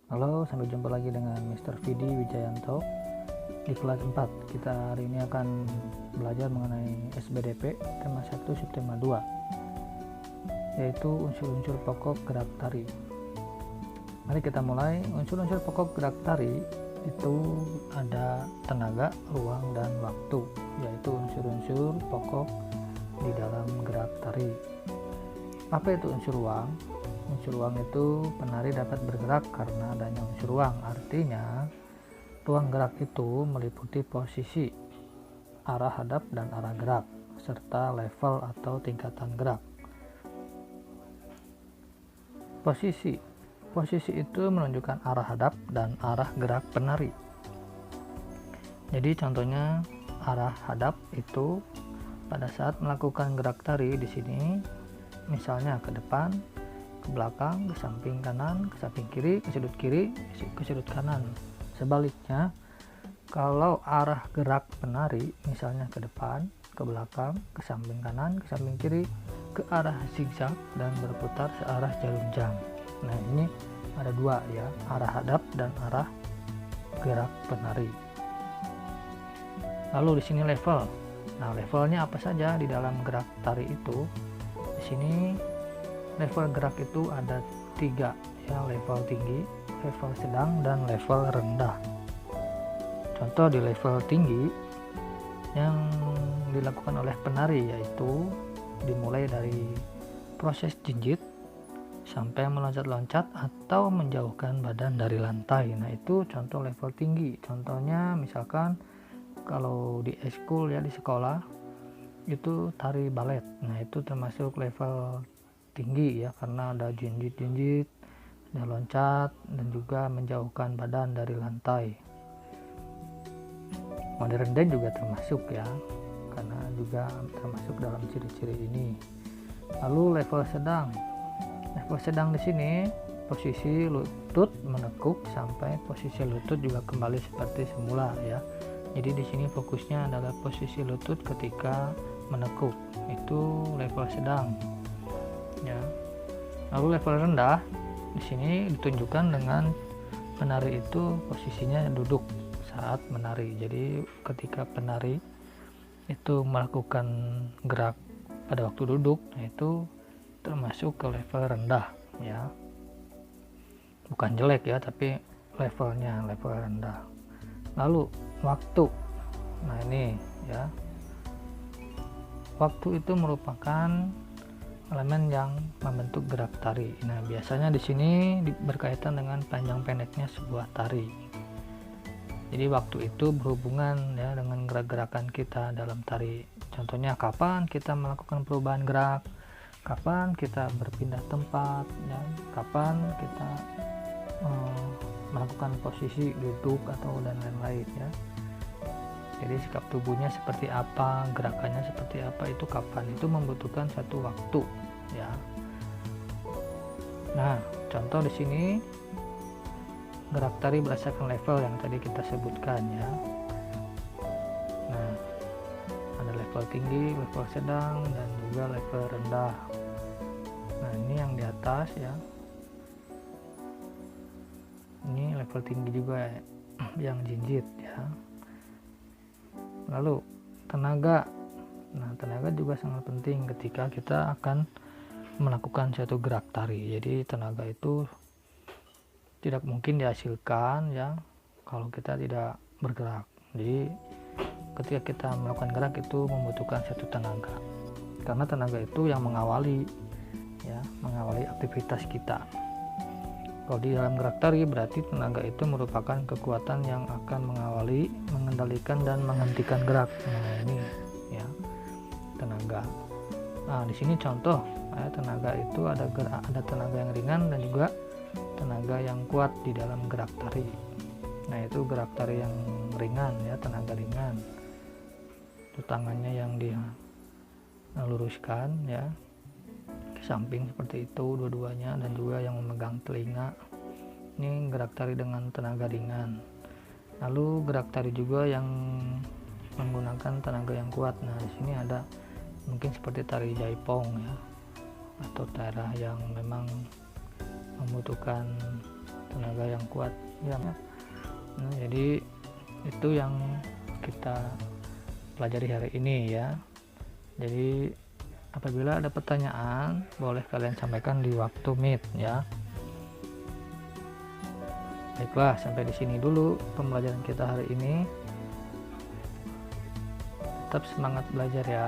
Halo, sampai jumpa lagi dengan Mr. Vidi Wijayanto di kelas 4. Kita hari ini akan belajar mengenai SBDP tema 1 subtema 2, yaitu unsur-unsur pokok gerak tari. Mari kita mulai. Unsur-unsur pokok gerak tari itu ada tenaga, ruang, dan waktu, yaitu unsur-unsur pokok di dalam gerak tari. Apa itu unsur ruang? Unsur ruang itu penari dapat bergerak karena adanya unsur ruang. Artinya, ruang gerak itu meliputi posisi, arah hadap dan arah gerak, serta level atau tingkatan gerak. Posisi itu menunjukkan arah hadap dan arah gerak penari. Jadi contohnya arah hadap itu pada saat melakukan gerak tari di sini, misalnya ke depan, ke belakang, ke samping kanan, ke samping kiri, ke sudut kanan. Sebaliknya, kalau arah gerak penari misalnya ke depan, ke belakang, ke samping kanan, ke samping kiri, ke arah zigzag dan berputar searah jarum jam. Nah, ini ada dua ya, arah hadap dan arah gerak penari. Lalu di sini level. Nah, levelnya apa saja di dalam gerak tari itu? Di sini level gerak itu ada 3 ya, level tinggi, level sedang, dan level rendah. Contoh di level tinggi yang dilakukan oleh penari yaitu dimulai dari proses jinjit sampai meloncat-loncat atau menjauhkan badan dari lantai. Nah, itu contoh level tinggi. Contohnya misalkan kalau di ekskul ya, di sekolah itu tari balet. Nah, itu termasuk level tinggi ya, karena ada jinjit, ada loncat, dan juga menjauhkan badan dari lantai. Modern dance juga termasuk ya, karena juga termasuk dalam ciri-ciri ini. Lalu level sedang. Level sedang di sini posisi lutut menekuk sampai posisi lutut juga kembali seperti semula ya. Jadi di sini fokusnya adalah posisi lutut ketika menekuk. Itu level sedang. Ya. Lalu level rendah di sini ditunjukkan dengan penari itu posisinya duduk saat menari. Jadi ketika penari itu melakukan gerak pada waktu duduk, itu termasuk ke level rendah ya. Bukan jelek ya, tapi levelnya level rendah. Lalu waktu. Nah, ini ya. Waktu itu merupakan elemen yang membentuk gerak tari. Nah, biasanya di sini berkaitan dengan panjang pendeknya sebuah tari. Jadi waktu itu berhubungan ya dengan gerak-gerakan kita dalam tari. Contohnya kapan kita melakukan perubahan gerak, kapan kita berpindah tempat, ya, kapan kita melakukan posisi duduk atau dan lain-lain ya. Jadi sikap tubuhnya seperti apa, gerakannya seperti apa, itu kapan, itu membutuhkan satu waktu ya. Nah, contoh di sini gerak tari berdasarkan level yang tadi kita sebutkan ya. Nah, ada level tinggi, level sedang, dan juga level rendah. Nah, ini yang di atas ya. Ini level tinggi juga ya, yang jinjit ya. Lalu tenaga. Nah, tenaga juga sangat penting ketika kita akan melakukan suatu gerak tari. Jadi tenaga itu tidak mungkin dihasilkan ya kalau kita tidak bergerak. Jadi ketika kita melakukan gerak itu membutuhkan satu tenaga. Karena tenaga itu yang mengawali aktivitas kita. Kalau di dalam gerak tari berarti tenaga itu merupakan kekuatan yang akan mengawali, mengendalikan, dan menghentikan gerak. Nah, ini ya tenaga. Nah, di sini contoh ya, tenaga itu ada tenaga yang ringan dan juga tenaga yang kuat di dalam gerak tari. Nah, itu gerak tari yang ringan ya, tenaga ringan. Itu tangannya yang diluruskan ya ke samping seperti itu dua-duanya, dan juga yang memegang telinga. Ini gerak tari dengan tenaga ringan. Lalu gerak tari juga yang menggunakan tenaga yang kuat. Nah, di sini ada mungkin seperti tari jaipong ya, atau daerah yang memang membutuhkan tenaga yang kuat ya. Nah, jadi itu yang kita pelajari hari ini ya. Jadi apabila ada pertanyaan boleh kalian sampaikan di waktu meet ya. Baiklah, sampai di sini dulu pembelajaran kita hari ini. Tetap semangat belajar ya.